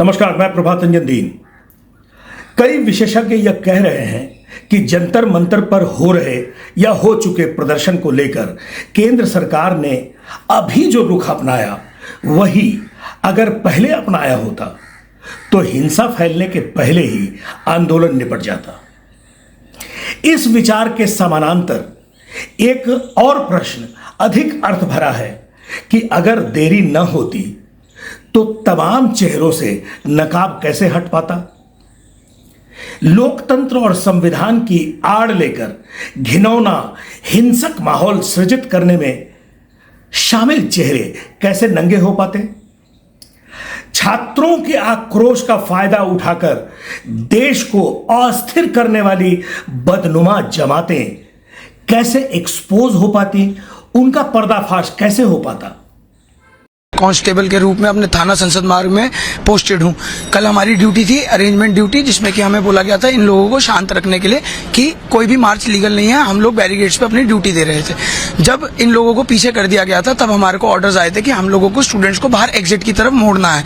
नमस्कार, मैं प्रभात रंजन दीन। कई विशेषज्ञ यह कह रहे हैं कि जंतर मंतर पर हो रहे या हो चुके प्रदर्शन को लेकर केंद्र सरकार ने अभी जो रुख अपनाया वही अगर पहले अपनाया होता तो हिंसा फैलने के पहले ही आंदोलन निपट जाता। इस विचार के समानांतर एक और प्रश्न अधिक अर्थ भरा है कि अगर देरी न होती तो तमाम चेहरों से नकाब कैसे हट पाता। लोकतंत्र और संविधान की आड़ लेकर घिनौना हिंसक माहौल सृजित करने में शामिल चेहरे कैसे नंगे हो पाते। छात्रों के आक्रोश का फायदा उठाकर देश को अस्थिर करने वाली बदनुमा जमातें कैसे एक्सपोज हो पाती, उनका पर्दाफाश कैसे हो पाता। कांस्टेबल के रूप में अपने थाना संसद मार्ग में पोस्टेड हूँ। कल हमारी ड्यूटी थी अरेंजमेंट ड्यूटी, जिसमें कि हमें बोला गया था इन लोगों को शांत रखने के लिए कि कोई भी मार्च लीगल नहीं है। हम लोग बैरिकेड्स पे अपनी ड्यूटी दे रहे थे। जब इन लोगों को पीछे कर दिया गया था तब हमारे को ऑर्डर्स आए थे कि हम लोगों को स्टूडेंट्स को बाहर एग्जिट की तरफ मोड़ना है।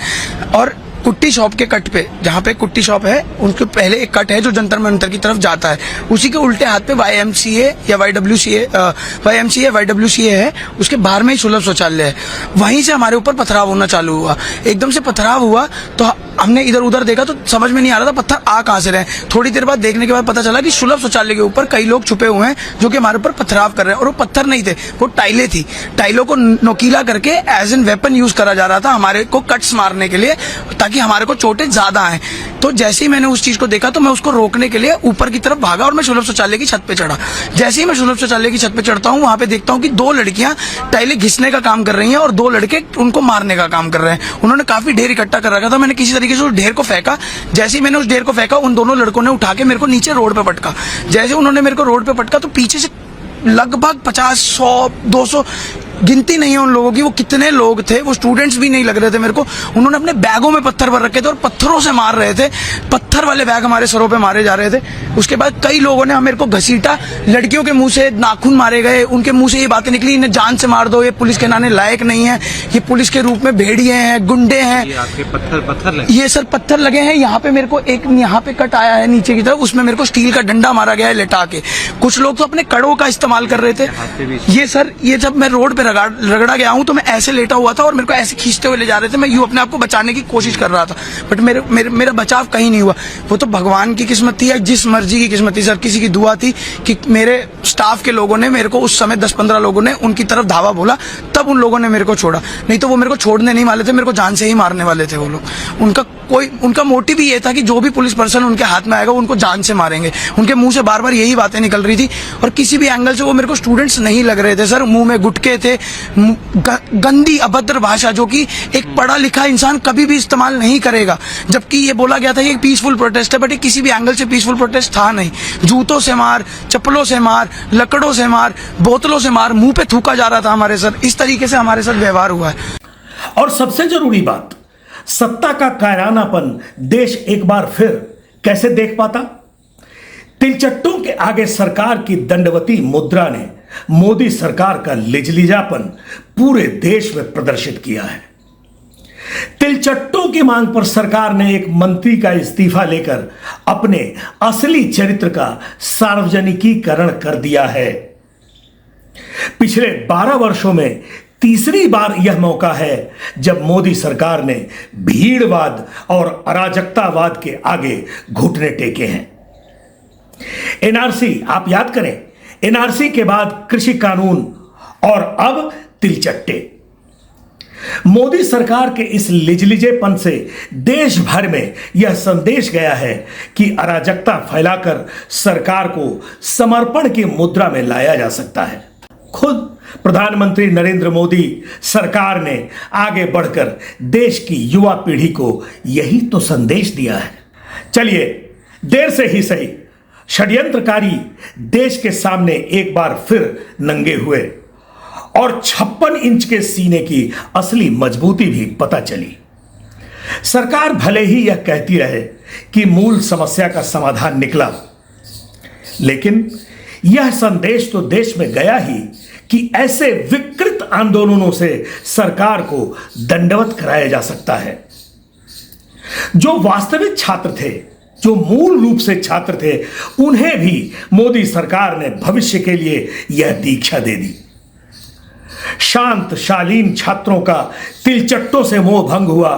और कुट्टी शॉप के कट पे, जहाँ पे कुट्टी शॉप है उनके पहले एक कट है जो जंतर मंतर की तरफ जाता है, उसी के उल्टे हाथ पे YMCA या YWCA है, उसके बाहर में ही सुलभ शौचालय है। वहीं से हमारे ऊपर पथराव होना चालू हुआ। एकदम से पथराव हुआ तो हमने इधर उधर देखा तो समझ में नहीं आ रहा था पत्थर आ कहां से रहे। थोड़ी देर बाद देखने के बाद पता चला कि सुलभ शौचालय के ऊपर कई लोग छुपे हुए हैं जो कि हमारे ऊपर पथराव कर रहे हैं। और वो पत्थर नहीं थे, वो टाइलें थी। टाइलों को नोकीला करके एज एन वेपन यूज करा जा रहा था हमारे को कट्स मारने के लिए, ताकि हमारे को चोटें ज्यादा आए। तो जैसे ही मैंने उस चीज को देखा तो मैं उसको रोकने के लिए ऊपर की तरफ भागा और मैं सुलभ शौचालय की छत पे चढ़ा। जैसे ही मैं सुलभ शौचालय की छत पे चढ़ता हूँ, वहां पे देखता हूँ कि दो लड़कियां टाइलें घिसने का काम कर रही हैं और दो लड़के उनको मारने का काम कर रहे हैं। उन्होंने काफी ढेर इकट्ठा कर रखा था। मैंने किसी तरीके से उस ढेर को फेंका। जैसे ही मैंने उस ढेर को फेंका, उन दोनों लड़कों ने उठा के मेरे को नीचे रोड पे पटका। जैसे उन्होंने मेरे को रोड पे पटका तो पीछे से लगभग 50, 100, 200 गिनती नहीं है उन लोगों की, वो कितने लोग थे, वो स्टूडेंट्स भी नहीं लग रहे थे मेरे को। उन्होंने अपने बैगों में पत्थर भर रखे थे और पत्थरों से मार रहे थे। पत्थर वाले बैग हमारे सरों पे मारे जा रहे थे। उसके बाद कई लोगों ने मेरे को घसीटा। लड़कियों के मुंह से नाखून मारे गए, उनके मुंह से ये बातें निकली, इन्हें जान से मार दो, ये पुलिस के नाने लायक नहीं है, ये पुलिस के रूप में भेड़िए हैं, गुंडे हैं। ये आपके पत्थर लगे? ये सर पत्थर लगे हैं। यहाँ पे मेरे को एक यहाँ पे कट आया है नीचे की तरफ, उसमें मेरे को स्टील का डंडा मारा गया है लेटा के। कुछ लोग तो अपने कड़ों का इस्तेमाल कर रहे थे। ये सर, ये जब मैं रोड पे रगड़ा गया हूं तो मैं ऐसे लेटा हुआ था और मेरे को ऐसे खींचते हुए ले जा रहे थे। मैं यूं अपने आप को बचाने की कोशिश कर रहा था, बट मेरा बचाव कहीं नहीं हुआ। वो तो भगवान की किस्मत थी या जिस मर्जी की किस्मत थी सर, किसी की दुआ थी कि मेरे स्टाफ के लोगों ने मेरे को उस समय 10-15 लोगों ने उनकी तरफ धावा बोला, तब उन लोगों ने मेरे को छोड़ा। नहीं तो वो मेरे को छोड़ने नहीं वाले थे, मेरे को जान से ही मारने वाले थे वो लोग। उनका मोटिव ही ये था कि जो भी पुलिस पर्सन उनके हाथ में आएगा उनको जान से मारेंगे। उनके मुंह से बार बार यही बातें निकल रही थी और किसी भी एंगल से वो मेरे को स्टूडेंट्स नहीं लग रहे थे सर। मुंह में गुटके थे, गंदी अभद्र भाषा जो कि एक पढ़ा लिखा इंसान कभी भी इस्तेमाल नहीं करेगा। जबकि ये बोला गया था कि पीसफुल प्रोटेस्ट है, बट ये किसी भी एंगल से पीसफुल प्रोटेस्ट था नहीं। जूतों से मार, चप्पलों से मार, लकड़ों से मार, बोतलों से मार, मुंह पे थूका जा रहा था हमारे सर। इस तरीके से हमारे साथ व्यवहार हुआ है। और सबसे जरूरी बात, सत्ता का कायरानापन देश एक बार फिर कैसे देख पाता। तिलचट्टों के आगे सरकार की दंडवती मुद्रा ने मोदी सरकार का लिजलिजापन पूरे देश में प्रदर्शित किया है। तिलचट्टों की मांग पर सरकार ने एक मंत्री का इस्तीफा लेकर अपने असली चरित्र का सार्वजनिकीकरण कर दिया है। पिछले 12 वर्षों में तीसरी बार यह मौका है जब मोदी सरकार ने भीड़वाद और अराजकतावाद के आगे घुटने टेके हैं। NRC, आप याद करें, NRC के बाद कृषि कानून और अब तिलचट्टे। मोदी सरकार के इस लिजलिजेपन से देश भर में यह संदेश गया है कि अराजकता फैलाकर सरकार को समर्पण की मुद्रा में लाया जा सकता है। खुद प्रधानमंत्री नरेंद्र मोदी सरकार ने आगे बढ़कर देश की युवा पीढ़ी को यही तो संदेश दिया है। चलिए, देर से ही सही, षड्यंत्रकारी देश के सामने एक बार फिर नंगे हुए और 56 इंच के सीने की असली मजबूती भी पता चली। सरकार भले ही यह कहती रहे कि मूल समस्या का समाधान निकला, लेकिन यह संदेश तो देश में गया ही कि ऐसे विकृत आंदोलनों से सरकार को दंडवत कराया जा सकता है। जो वास्तविक छात्र थे, जो मूल रूप से छात्र थे, उन्हें भी मोदी सरकार ने भविष्य के लिए यह दीक्षा दे दी। शांत शालीन छात्रों का तिलचट्टों से मोह भंग हुआ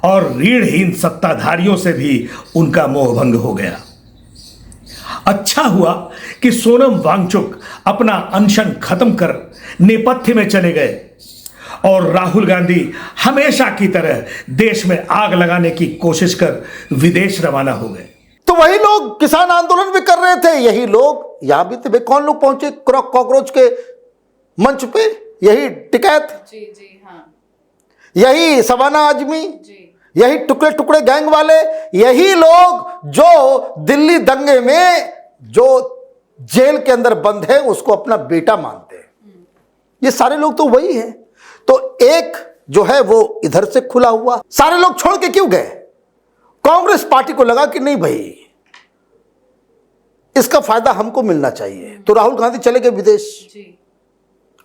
और रीढ़हीन सत्ताधारियों से भी उनका मोह भंग हो गया। अच्छा हुआ कि सोनम वांगचुक अपना अनशन खत्म कर नेपथ्य में चले गए और राहुल गांधी हमेशा की तरह देश में आग लगाने की कोशिश कर विदेश रवाना हो गए। तो वही लोग किसान आंदोलन भी कर रहे थे, यही लोग यहां भी थे। भाई कौन लोग पहुंचे कॉकरोच के मंच पे? यही टिकैत, जी जी हाँ, यही शबाना आजमी, जी यही टुकड़े टुकड़े गैंग वाले, यही लोग जो दिल्ली दंगे में जो जेल के अंदर बंद है उसको अपना बेटा मानते हैं। ये सारे लोग तो वही हैं। तो एक जो है वो इधर से खुला हुआ, सारे लोग छोड़ के क्यों गए? कांग्रेस पार्टी को लगा कि नहीं भाई इसका फायदा हमको मिलना चाहिए, तो राहुल गांधी चले गए विदेश। जी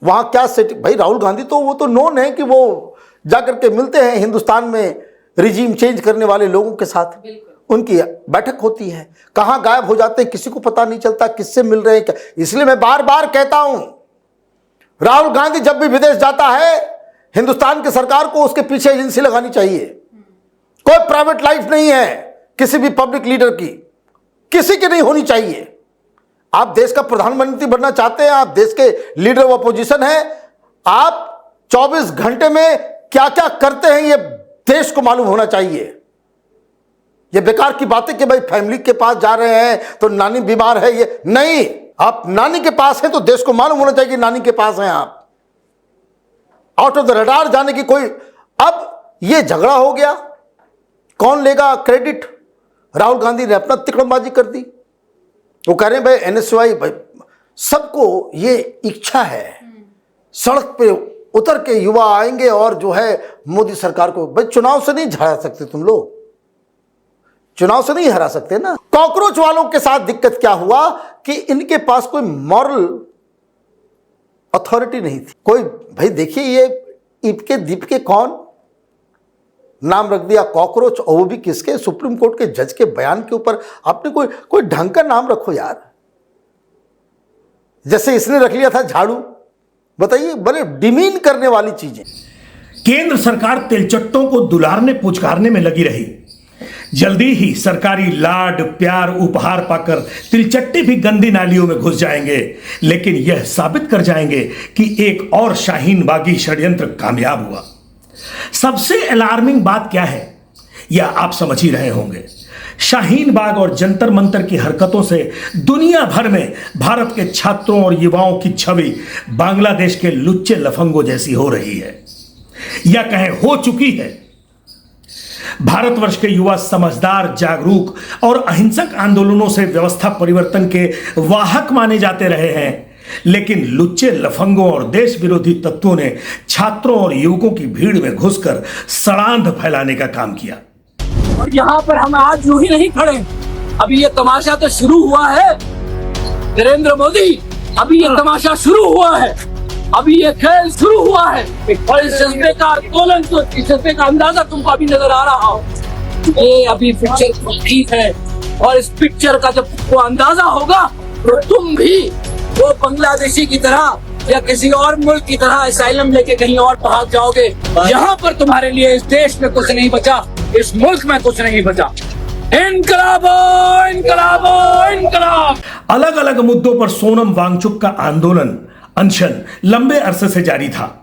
वहां क्या सेटिंग? भाई राहुल गांधी तो वो तो नोन है कि वो जाकर के मिलते हैं हिंदुस्तान में रिजीम चेंज करने वाले लोगों के साथ, बिल्कुल। उनकी बैठक होती है। कहां गायब हो जाते हैं, किसी को पता नहीं चलता किससे मिल रहे हैं क्या। इसलिए मैं बार बार कहता हूं, राहुल गांधी जब भी विदेश जाता है हिंदुस्तान की सरकार को उसके पीछे एजेंसी लगानी चाहिए। कोई प्राइवेट लाइफ नहीं है किसी भी पब्लिक लीडर की, किसी की नहीं होनी चाहिए। आप देश का प्रधानमंत्री बनना चाहते हैं, आप देश के लीडर ऑफ अपोजिशन हैं, आप 24 घंटे में क्या क्या करते हैं ये देश को मालूम होना चाहिए। ये बेकार की बातें कि भाई फैमिली के पास जा रहे हैं तो नानी बीमार है, ये नहीं। आप नानी के पास हैं तो देश को मालूम होना चाहिए कि नानी के पास हैं आप। आउट ऑफ द रडार जाने की कोई, अब ये झगड़ा हो गया, कौन लेगा क्रेडिट? राहुल गांधी ने अपना तिकड़मबाजी कर दी। वो कह रहे हैं भाई एनएसवाई, भाई सबको ये इच्छा है सड़क पे उतर के युवा आएंगे और जो है मोदी सरकार को, भाई चुनाव से नहीं हरा सकते तुम लोग, चुनाव से नहीं हरा सकते ना। कॉकरोच वालों के साथ दिक्कत क्या हुआ कि इनके पास कोई मॉरल अथॉरिटी नहीं थी। कोई भाई देखिए ये ईप के दीप के कौन नाम रख दिया कॉकरोच, और वो भी किसके? सुप्रीम कोर्ट के जज के बयान के ऊपर। आपने कोई ढंग का नाम रखो यार। जैसे इसने रख लिया था झाड़ू, बताइए, बड़े डिमीन करने वाली चीजें। केंद्र सरकार तिलचट्टों को दुलारने पुचकारने में लगी रही। जल्दी ही सरकारी लाड प्यार उपहार पाकर तिलचट्टे भी गंदी नालियों में घुस जाएंगे, लेकिन यह साबित कर जाएंगे कि एक और शाहीन बागी षड्यंत्र कामयाब हुआ। सबसे अलार्मिंग बात क्या है यह आप समझ ही रहे होंगे। शाहीन बाग और जंतर मंतर की हरकतों से दुनिया भर में भारत के छात्रों और युवाओं की छवि बांग्लादेश के लुच्चे लफंगों जैसी हो रही है, या कहें हो चुकी है। भारतवर्ष के युवा समझदार, जागरूक और अहिंसक आंदोलनों से व्यवस्था परिवर्तन के वाहक माने जाते रहे हैं, लेकिन लुच्चे लफंगों और देश विरोधी तत्वों ने छात्रों और युवकों की भीड़ में घुसकर सड़ांध फैलाने का काम किया। और यहाँ पर हम आज यूं ही नहीं खड़े, अभी ये तमाशा तो शुरू हुआ है नरेंद्र मोदी, अभी ये तमाशा शुरू हुआ है, अभी ये खेल शुरू हुआ है। और इस जज्बे का आंदोलन, तो इस जज्बे का अंदाजा तुमको अभी नजर आ रहा हो। ये अभी पिक्चर ठीक है, और इस पिक्चर का जब तुमको अंदाजा होगा तो तुम भी वो बांग्लादेशी की तरह या किसी और मुल्क की तरह असाइलम लेके कहीं और भाग जाओगे। यहाँ पर तुम्हारे लिए इस देश में कुछ नहीं बचा, इस मुल्क में कुछ नहीं बचा। इनकलाबो इनकलाबो इनकलाब। अलग अलग मुद्दों पर सोनम वांगचुक का आंदोलन अनशन लंबे अरसे से जारी था।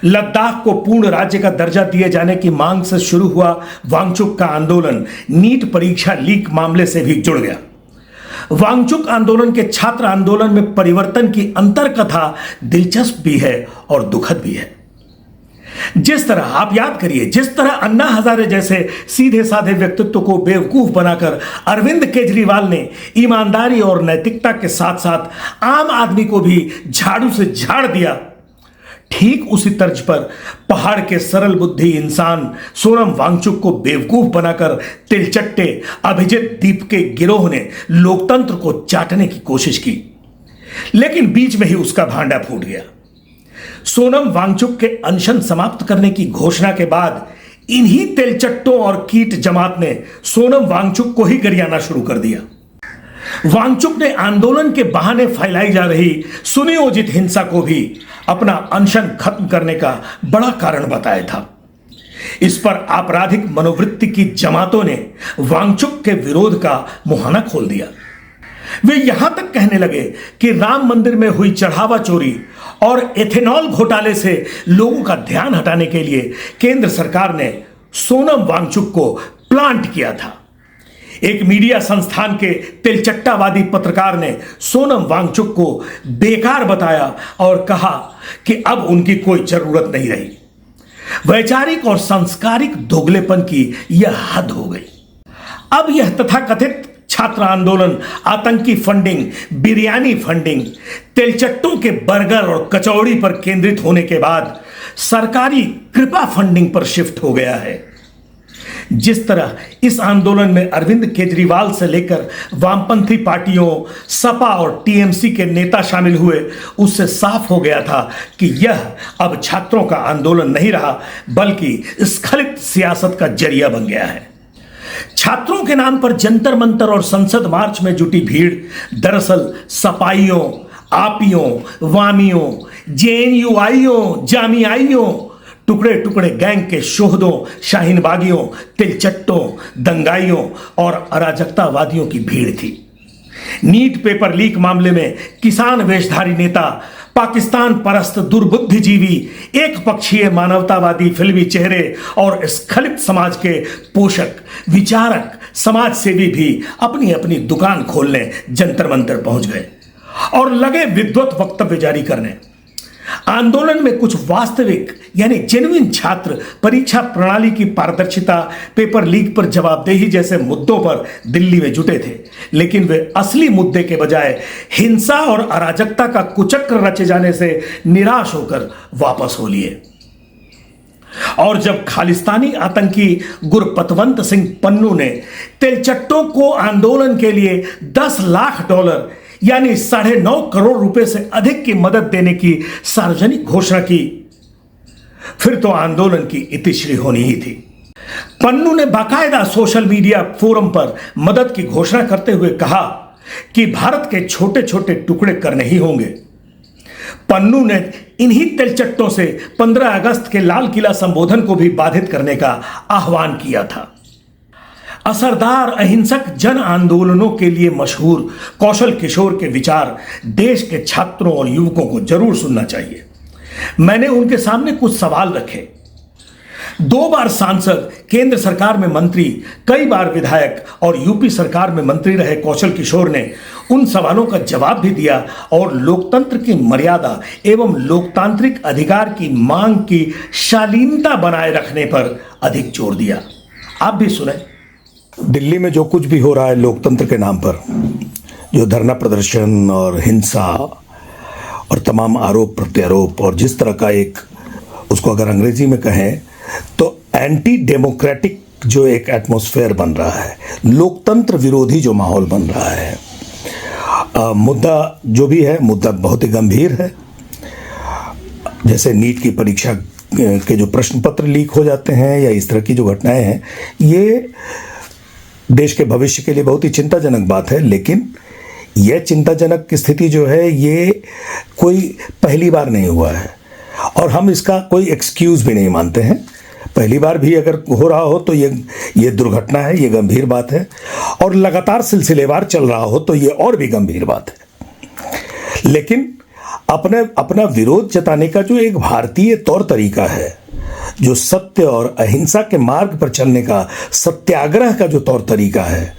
लद्दाख को पूर्ण राज्य का दर्जा दिए जाने की मांग से शुरू हुआ वांगचुक का आंदोलन नीट परीक्षा लीक मामले से भी जुड़ गया। वांगचुक आंदोलन के छात्र आंदोलन में परिवर्तन की अंतर कथा दिलचस्प भी है और दुखद भी है। जिस तरह आप याद करिए, जिस तरह अन्ना हजारे जैसे सीधे साधे व्यक्तित्व को बेवकूफ बनाकर अरविंद केजरीवाल ने ईमानदारी और नैतिकता के साथ साथ आम आदमी को भी झाड़ू से झाड़ दिया, ठीक उसी तर्ज पर पहाड़ के सरल बुद्धि इंसान सोनम वांगचुक को बेवकूफ बनाकर तिलचट्टे अभिजीत दीप के गिरोह ने लोकतंत्र को चाटने की कोशिश की, लेकिन बीच में ही उसका भांडा फूट गया। सोनम वांगचुक के अनशन समाप्त करने की घोषणा के बाद इन्हीं तेलचट्टों और कीट जमात ने सोनम वांगचुक को ही गरियाना शुरू कर दिया। वांगचुक ने आंदोलन के बहाने फैलाई जा रही सुनियोजित हिंसा को भी अपना अनशन खत्म करने का बड़ा कारण बताया था। इस पर आपराधिक मनोवृत्ति की जमातों ने वांगचुक के विरोध का मुहाना खोल दिया। वे यहां तक कहने लगे कि राम मंदिर में हुई चढ़ावा चोरी और एथेनॉल घोटाले से लोगों का ध्यान हटाने के लिए केंद्र सरकार ने सोनम वांगचुक को प्लांट किया था। एक मीडिया संस्थान के तिलचट्टावादी पत्रकार ने सोनम वांगचुक को बेकार बताया और कहा कि अब उनकी कोई जरूरत नहीं रही। वैचारिक और सांस्कारिक दोगलेपन की यह हद हो गई। अब यह तथाकथित छात्र आंदोलन आतंकी फंडिंग, बिरयानी फंडिंग, तेलचट्टों के बर्गर और कचौड़ी पर केंद्रित होने के बाद सरकारी कृपा फंडिंग पर शिफ्ट हो गया है। जिस तरह इस आंदोलन में अरविंद केजरीवाल से लेकर वामपंथी पार्टियों सपा और टीएमसी के नेता शामिल हुए, उससे साफ हो गया था कि यह अब छात्रों का आंदोलन नहीं रहा बल्कि स्खलित सियासत का जरिया बन गया है। छात्रों के नाम पर जंतर मंतर और संसद मार्च में जुटी भीड़ दरअसल सपाइयों, आपियों, वामियों, जेएनयूआईयों, जामियाइयों, टुकड़े टुकड़े गैंग के शोहदों, शाहीनबागियों, तिलचट्टों, दंगाइयों और अराजकतावादियों की भीड़ थी। नीट पेपर लीक मामले में किसान वेशधारी नेता, पाकिस्तान परस्त दुर्बुद्धिजीवी, एक पक्षीय मानवतावादी फिल्मी चेहरे और स्खलित समाज के पोषक, विचारक, समाज सेवी भी अपनी अपनी दुकान खोलने जंतर मंतर पहुंच गए और लगे विद्वत वक्तव्य जारी करने। आंदोलन में कुछ वास्तविक यानी जेन्युइन छात्र परीक्षा प्रणाली की पारदर्शिता, पेपर लीक पर जवाबदेही जैसे मुद्दों पर दिल्ली में जुटे थे, लेकिन वे असली मुद्दे के बजाय हिंसा और अराजकता का कुचक्र रचे जाने से निराश होकर वापस हो लिए। और जब खालिस्तानी आतंकी गुरपतवंत सिंह पन्नू ने तेलचट्टों को आंदोलन के लिए $10 लाख यानी 9.5 करोड़ रुपए से अधिक की मदद देने की सार्वजनिक घोषणा की, फिर तो आंदोलन की इतिश्री होनी ही थी। पन्नू ने बाकायदा सोशल मीडिया फोरम पर मदद की घोषणा करते हुए कहा कि भारत के छोटे छोटे टुकड़े करने ही होंगे। पन्नू ने इन्हीं तेलचट्टों से 15 अगस्त के लाल किला संबोधन को भी बाधित करने का आह्वान किया था। असरदार अहिंसक जन आंदोलनों के लिए मशहूर कौशल किशोर के विचार देश के छात्रों और युवकों को जरूर सुनना चाहिए। मैंने उनके सामने कुछ सवाल रखे। 2 बार सांसद, केंद्र सरकार में मंत्री, कई बार विधायक और यूपी सरकार में मंत्री रहे कौशल किशोर ने उन सवालों का जवाब भी दिया और लोकतंत्र की मर्यादा एवं लोकतांत्रिक अधिकार की मांग की शालीनता बनाए रखने पर अधिक जोर दिया। आप भी सुने। दिल्ली में जो कुछ भी हो रहा है लोकतंत्र के नाम पर, जो धरना प्रदर्शन और हिंसा और तमाम आरोप प्रत्यारोप और जिस तरह का एक, उसको अगर अंग्रेजी में कहें तो एंटी डेमोक्रेटिक जो एक एटमॉस्फेयर बन रहा है, लोकतंत्र विरोधी जो माहौल बन रहा है, मुद्दा जो भी है, मुद्दा बहुत ही गंभीर है। जैसे नीट की परीक्षा के जो प्रश्न पत्र लीक हो जाते हैं या इस तरह की जो घटनाएं हैं, ये देश के भविष्य के लिए बहुत ही चिंताजनक बात है। लेकिन यह चिंताजनक स्थिति जो है, ये कोई पहली बार नहीं हुआ है और हम इसका कोई एक्सक्यूज भी नहीं मानते हैं। पहली बार भी अगर हो रहा हो तो ये दुर्घटना है, ये गंभीर बात है, और लगातार सिलसिलेवार चल रहा हो तो ये और भी गंभीर बात है। लेकिन अपना विरोध जताने का जो एक भारतीय तौर तरीका है, जो सत्य और अहिंसा के मार्ग पर चलने का, सत्याग्रह का जो तौर तरीका है,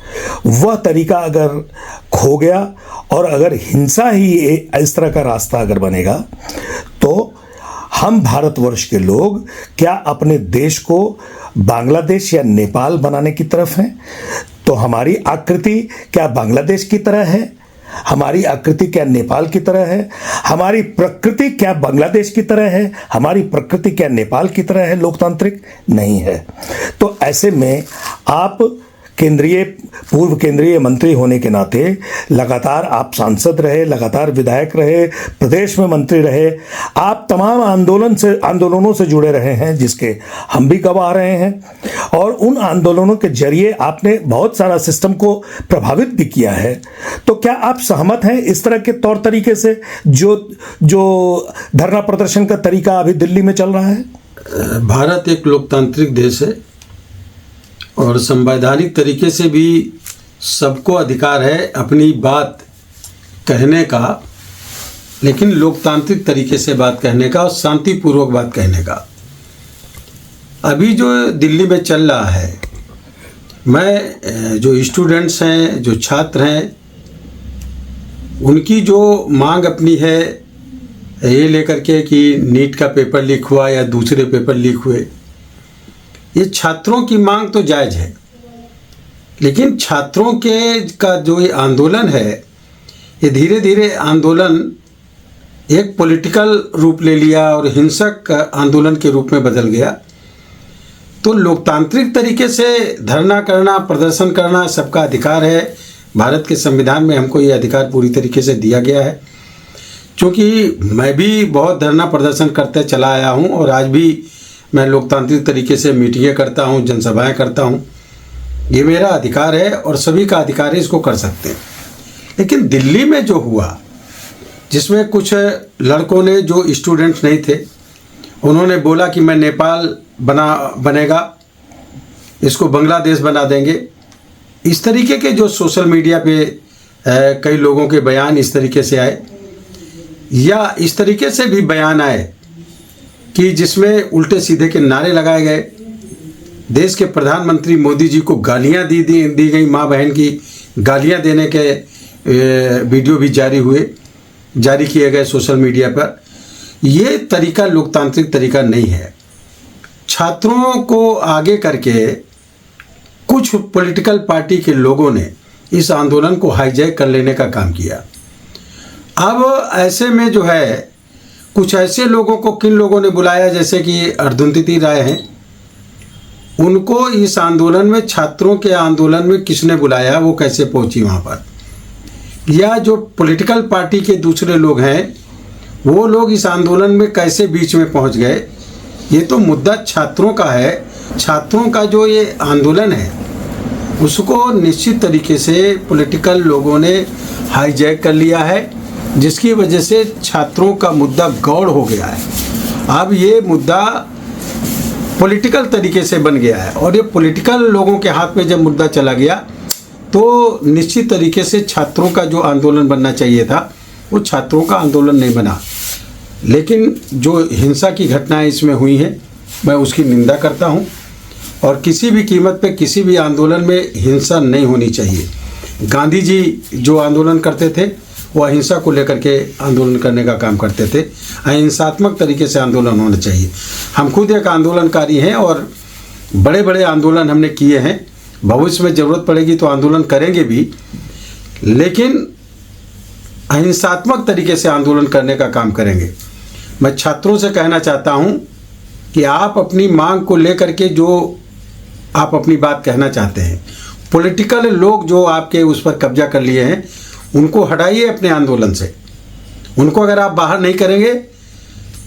वह तरीका अगर खो गया और अगर हिंसा ही इस तरह का रास्ता अगर बनेगा, तो हम भारतवर्ष के लोग क्या अपने देश को बांग्लादेश या नेपाल बनाने की तरफ हैं? तो हमारी आकृति क्या बांग्लादेश की तरह है? हमारी आकृति क्या नेपाल की तरह है? हमारी प्रकृति क्या बांग्लादेश की तरह है? हमारी प्रकृति क्या नेपाल की तरह है? लोकतांत्रिक नहीं है। तो ऐसे में आप पूर्व केंद्रीय मंत्री होने के नाते लगातार आप सांसद रहे, लगातार विधायक रहे, प्रदेश में मंत्री रहे, आप तमाम आंदोलनों से जुड़े रहे हैं, जिसके हम भी गवाह रहे हैं। और उन आंदोलनों के जरिए आपने बहुत सारा सिस्टम को प्रभावित भी किया है। तो क्या आप सहमत हैं इस तरह के तौर तरीके से जो धरना प्रदर्शन का तरीका अभी दिल्ली में चल रहा है? भारत एक लोकतांत्रिक देश है और संवैधानिक तरीके से भी सबको अधिकार है अपनी बात कहने का, लेकिन लोकतांत्रिक तरीके से बात कहने का और शांतिपूर्वक बात कहने का। अभी जो दिल्ली में चल रहा है, मैं जो स्टूडेंट्स हैं, जो छात्र हैं, उनकी जो मांग अपनी है ये लेकर के कि नीट का पेपर लीक हुआ या दूसरे पेपर लीक हुए, ये छात्रों की मांग तो जायज़ है, लेकिन छात्रों के का जो ये आंदोलन है, ये धीरे धीरे आंदोलन एक पॉलिटिकल रूप ले लिया और हिंसक आंदोलन के रूप में बदल गया। तो लोकतांत्रिक तरीके से धरना करना, प्रदर्शन करना सबका अधिकार है। भारत के संविधान में हमको ये अधिकार पूरी तरीके से दिया गया है। क्योंकि मैं भी बहुत धरना प्रदर्शन करते चला आया हूँ और आज भी मैं लोकतांत्रिक तरीके से मीटिंगें करता हूँ, जनसभाएं करता हूँ। ये मेरा अधिकार है और सभी का अधिकार है, इसको कर सकते हैं। लेकिन दिल्ली में जो हुआ, जिसमें कुछ लड़कों ने जो स्टूडेंट्स नहीं थे, उन्होंने बोला कि मैं नेपाल बनेगा, इसको बांग्लादेश बना देंगे। इस तरीके के जो सोशल मीडिया पे कई लोगों के बयान इस तरीके से आए, या इस तरीके से भी बयान आए कि जिसमें उल्टे सीधे के नारे लगाए गए, देश के प्रधानमंत्री मोदी जी को गालियां दी गई, माँ बहन की गालियां देने के वीडियो भी जारी किए गए सोशल मीडिया पर। ये तरीका लोकतांत्रिक तरीका नहीं है। छात्रों को आगे करके कुछ पॉलिटिकल पार्टी के लोगों ने इस आंदोलन को हाईजैक कर लेने का काम किया। अब ऐसे में जो है, कुछ ऐसे लोगों को किन लोगों ने बुलाया, जैसे कि अरुंधति राय हैं, उनको इस आंदोलन में, छात्रों के आंदोलन में किसने बुलाया, वो कैसे पहुंची वहाँ पर, या जो पॉलिटिकल पार्टी के दूसरे लोग हैं वो लोग इस आंदोलन में कैसे बीच में पहुंच गए, ये तो मुद्दा छात्रों का है। छात्रों का जो ये आंदोलन है उसको निश्चित तरीके से पॉलिटिकल लोगों ने हाईजैक कर लिया है, जिसकी वजह से छात्रों का मुद्दा गौड़ हो गया है। अब ये मुद्दा पॉलिटिकल तरीके से बन गया है और ये पॉलिटिकल लोगों के हाथ में जब मुद्दा चला गया तो निश्चित तरीके से छात्रों का जो आंदोलन बनना चाहिए था वो छात्रों का आंदोलन नहीं बना। लेकिन जो हिंसा की घटनाएं इसमें हुई हैं, मैं उसकी निंदा करता हूं और किसी भी कीमत पे किसी भी आंदोलन में हिंसा नहीं होनी चाहिए। गांधी जी जो आंदोलन करते थे वो अहिंसा को लेकर के आंदोलन करने का काम करते थे। अहिंसात्मक तरीके से आंदोलन होना चाहिए। हम खुद एक आंदोलनकारी हैं और बड़े बड़े आंदोलन हमने किए हैं। भविष्य में ज़रूरत पड़ेगी तो आंदोलन करेंगे भी, लेकिन अहिंसात्मक तरीके से आंदोलन करने का काम करेंगे। मैं छात्रों से कहना चाहता हूं कि आप अपनी मांग को लेकर के जो आप अपनी बात कहना चाहते हैं, पॉलिटिकल लोग जो आपके उस पर कब्जा कर लिए हैं, उनको हटाइए अपने आंदोलन से। उनको अगर आप बाहर नहीं करेंगे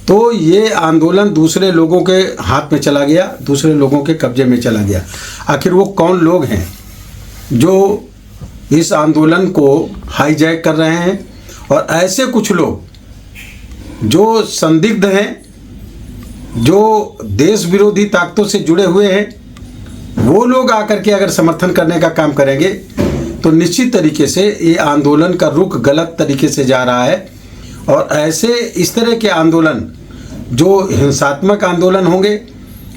तो ये आंदोलन दूसरे लोगों के हाथ में चला गया, दूसरे लोगों के कब्जे में चला गया। आखिर वो कौन लोग हैं जो इस आंदोलन को हाईजैक कर रहे हैं? और ऐसे कुछ लोग जो संदिग्ध हैं, जो देश विरोधी ताकतों से जुड़े हुए हैं, वो लोग आकर के अगर समर्थन करने का काम करेंगे तो निश्चित तरीके से ये आंदोलन का रुख गलत तरीके से जा रहा है। और ऐसे इस तरह के आंदोलन जो हिंसात्मक आंदोलन होंगे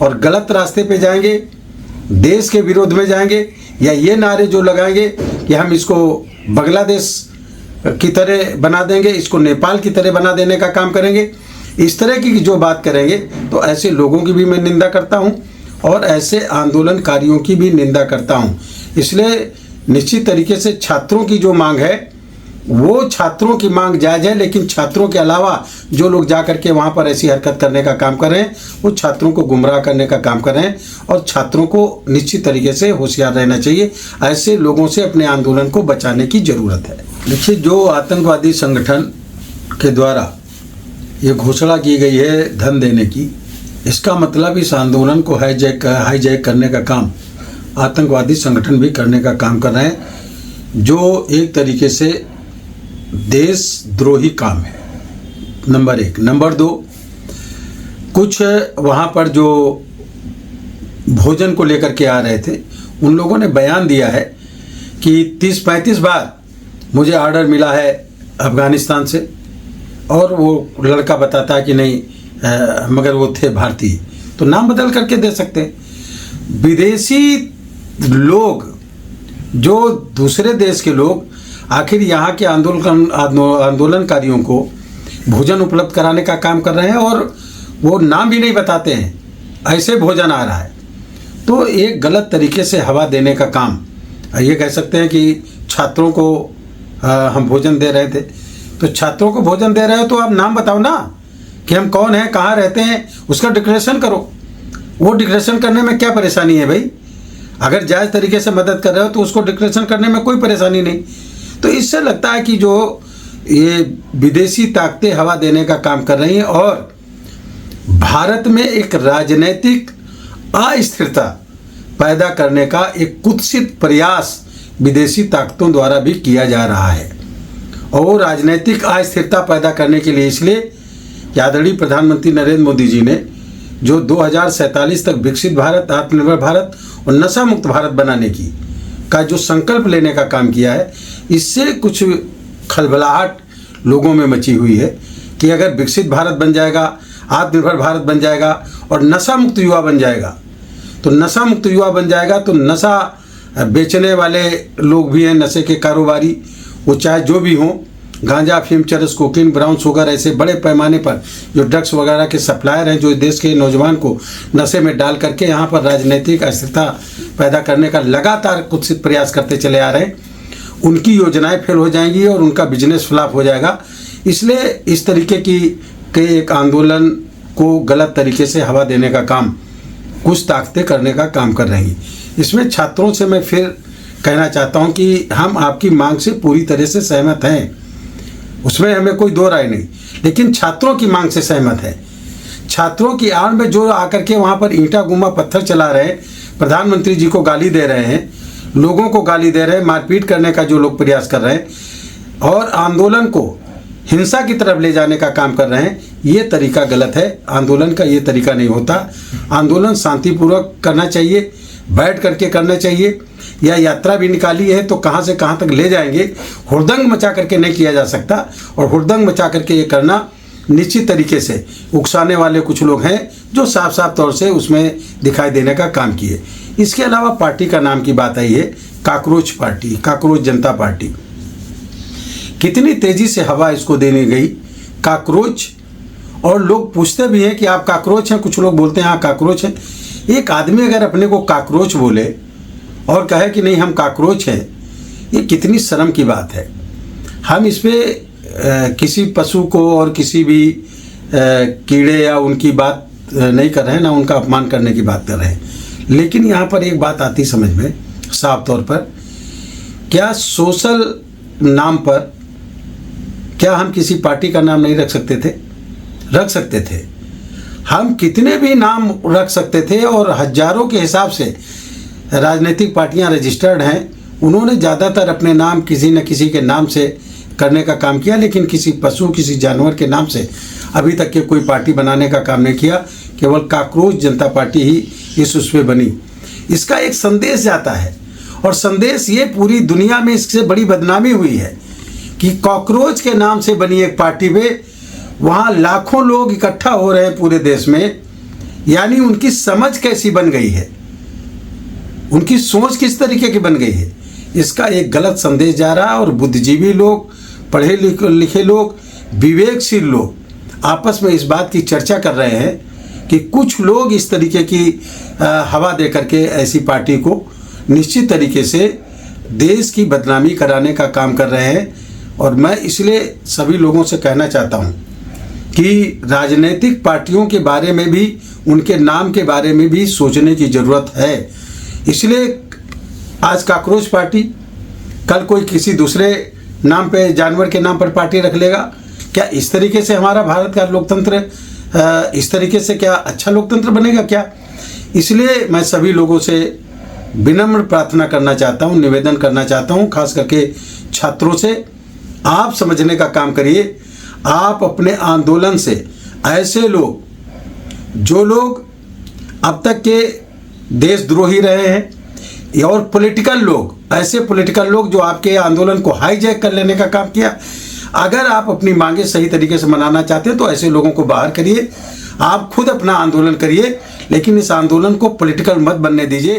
और गलत रास्ते पे जाएंगे, देश के विरोध में जाएंगे, या ये नारे जो लगाएंगे कि हम इसको बांग्लादेश की तरह बना देंगे, इसको नेपाल की तरह बना देने का काम करेंगे, इस तरह की जो बात करेंगे, तो ऐसे लोगों की भी मैं निंदा करता हूं और ऐसे आंदोलनकारियों की भी निंदा करता हूं। इसलिए निश्चित तरीके से छात्रों की जो मांग है वो छात्रों की मांग जायज़ है, लेकिन छात्रों के अलावा जो लोग जा करके वहाँ पर ऐसी हरकत करने का काम कर रहे हैं वो छात्रों को गुमराह करने का काम कर रहे हैं, और छात्रों को निश्चित तरीके से होशियार रहना चाहिए। ऐसे लोगों से अपने आंदोलन को बचाने की ज़रूरत है। देखिए, जो आतंकवादी संगठन के द्वारा ये घोषणा की गई है धन देने की, इसका मतलब इस आंदोलन को हाईजैक करने का काम आतंकवादी संगठन भी करने का काम कर रहे हैं, जो एक तरीके से देशद्रोही काम है, नंबर 1। नंबर 2, कुछ वहाँ पर जो भोजन को लेकर के आ रहे थे उन लोगों ने बयान दिया है कि 30-35 बार मुझे ऑर्डर मिला है अफ़गानिस्तान से, और वो लड़का बताता है कि नहीं मगर वो थे भारतीय, तो नाम बदल करके दे सकते हैं। विदेशी लोग, जो दूसरे देश के लोग आखिर यहाँ के आंदोलनकारियों को भोजन उपलब्ध कराने का काम कर रहे हैं, और वो नाम भी नहीं बताते हैं, ऐसे भोजन आ रहा है। तो एक गलत तरीके से हवा देने का काम, ये कह सकते हैं कि छात्रों को हम भोजन दे रहे थे, तो छात्रों को भोजन दे रहे हो तो आप नाम बताओ ना कि हम कौन हैं, कहाँ रहते हैं, उसका डिक्लेरेशन करो। वो डिक्लेरेशन करने में क्या परेशानी है भाई? अगर जायज़ तरीके से मदद कर रहे हो तो उसको डिक्लेरेशन करने में कोई परेशानी नहीं। तो इससे लगता है कि जो ये विदेशी ताकतें हवा देने का काम कर रही हैं, और भारत में एक राजनीतिक अस्थिरता पैदा करने का एक कुत्सित प्रयास विदेशी ताकतों द्वारा भी किया जा रहा है। और वो राजनीतिक अस्थिरता पैदा करने के लिए इसलिए कि आदरणीय प्रधानमंत्री नरेंद्र मोदी जी ने जो 2047 तक विकसित भारत, आत्मनिर्भर भारत और नशा मुक्त भारत बनाने का जो संकल्प लेने का काम किया है, इससे कुछ खलबलाहट लोगों में मची हुई है कि अगर विकसित भारत बन जाएगा, आत्मनिर्भर भारत बन जाएगा और नशा मुक्त युवा बन जाएगा, तो नशा मुक्त युवा बन जाएगा तो नशा बेचने वाले लोग भी हैं, नशे के कारोबारी, वो चाहे जो भी हों, गांजा, अफीम, चरस, कोकीन, ब्राउन शुगर, ऐसे बड़े पैमाने पर जो ड्रग्स वगैरह के सप्लायर हैं, जो देश के नौजवान को नशे में डाल करके यहाँ पर राजनीतिक अस्थिरता पैदा करने का लगातार कुत्सित प्रयास करते चले आ रहे हैं, उनकी योजनाएं फेल हो जाएंगी और उनका बिजनेस फ्लॉप हो जाएगा। इसलिए इस तरीके के एक आंदोलन को गलत तरीके से हवा देने का काम कुछ ताकतें करने का काम कर रही हैं। इसमें छात्रों से मैं फिर कहना चाहता हूं कि हम आपकी मांग से पूरी तरह से सहमत हैं, उसमें हमें कोई दो राय नहीं, लेकिन छात्रों की मांग से सहमत है। छात्रों की आड़ में जो आकर के वहाँ पर ईंटा गुम्मा पत्थर चला रहे हैं, प्रधानमंत्री जी को गाली दे रहे हैं, लोगों को गाली दे रहे हैं, मारपीट करने का जो लोग प्रयास कर रहे हैं और आंदोलन को हिंसा की तरफ ले जाने का काम कर रहे हैं, ये तरीका गलत है। आंदोलन का ये तरीका नहीं होता। आंदोलन शांतिपूर्वक करना चाहिए, बैठ करके करना चाहिए, या यात्रा भी निकाली है तो कहाँ से कहाँ तक ले जाएंगे, हुड़दंग मचा करके नहीं किया जा सकता। और हुड़दंग मचा करके ये करना निश्चित तरीके से उकसाने वाले कुछ लोग हैं जो साफ साफ तौर से उसमें दिखाई देने का काम किए। इसके अलावा पार्टी का नाम की बात आई है, काकरोच पार्टी, काकरोच जनता पार्टी। कितनी तेजी से हवा इसको देने गई, काकरोच। और लोग पूछते भी हैं कि आप काकरोच हैं, कुछ लोग बोलते हैं हाँ काकरोच हैं। एक आदमी अगर अपने को काकरोच बोले और कहे कि नहीं हम काकरोच हैं, ये कितनी शर्म की बात है। हम इस पे किसी पशु को और किसी भी कीड़े या उनकी बात नहीं कर रहे हैं, ना उनका अपमान करने की बात कर रहे हैं। लेकिन यहाँ पर एक बात आती समझ में साफ तौर पर, क्या सोशल नाम पर क्या हम किसी पार्टी का नाम नहीं रख सकते थे? रख सकते थे। हम कितने भी नाम रख सकते थे और हजारों के हिसाब से राजनीतिक पार्टियां रजिस्टर्ड हैं, उन्होंने ज़्यादातर अपने नाम किसी न किसी के नाम से करने का काम किया, लेकिन किसी पशु, किसी जानवर के नाम से अभी तक के कोई पार्टी बनाने का काम नहीं किया। केवल काकरोच जनता पार्टी ही इस उस पे बनी। इसका एक संदेश जाता है, और संदेश ये पूरी दुनिया में इससे बड़ी बदनामी हुई है कि कॉकरोच के नाम से बनी एक पार्टी पे वहाँ लाखों लोग इकट्ठा हो रहे हैं पूरे देश में। यानी उनकी समझ कैसी बन गई है, उनकी सोच किस तरीके की बन गई है, इसका एक गलत संदेश जा रहा है। और बुद्धिजीवी लोग, पढ़े लिखे लोग, विवेकशील लोग आपस में इस बात की चर्चा कर रहे हैं कि कुछ लोग इस तरीके की हवा दे करके ऐसी पार्टी को निश्चित तरीके से देश की बदनामी कराने का काम कर रहे हैं। और मैं इसलिए सभी लोगों से कहना चाहता हूँ कि राजनीतिक पार्टियों के बारे में भी, उनके नाम के बारे में भी सोचने की ज़रूरत है। इसलिए आज काकरोच पार्टी, कल कोई किसी दूसरे नाम पे, जानवर के नाम पर पार्टी रख लेगा। क्या इस तरीके से हमारा भारत का लोकतंत्र, इस तरीके से क्या अच्छा लोकतंत्र बनेगा क्या? इसलिए मैं सभी लोगों से विनम्र प्रार्थना करना चाहता हूँ, निवेदन करना चाहता हूँ, खास करके छात्रों से, आप समझने का काम करिए। आप अपने आंदोलन से ऐसे लोग, जो लोग अब तक के देशद्रोही रहे हैं, और पॉलिटिकल लोग, ऐसे पॉलिटिकल लोग जो आपके आंदोलन को हाईजैक कर लेने का काम किया, अगर आप अपनी मांगे सही तरीके से मनाना चाहते हैं तो ऐसे लोगों को बाहर करिए। आप खुद अपना आंदोलन करिए, लेकिन इस आंदोलन को पॉलिटिकल मत बनने दीजिए।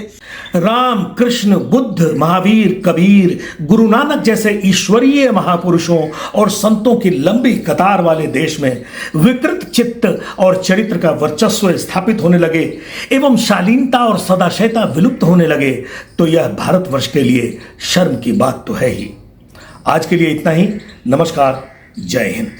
राम, कृष्ण, बुद्ध, महावीर, कबीर, गुरु नानक जैसे ईश्वरीय महापुरुषों और संतों की लंबी कतार वाले देश में विकृत चित्त और चरित्र का वर्चस्व स्थापित होने लगे एवं शालीनता और सदाशयता विलुप्त होने लगे तो यह भारतवर्ष के लिए शर्म की बात तो है ही। आज के लिए इतना ही। नमस्कार, जय हिंद।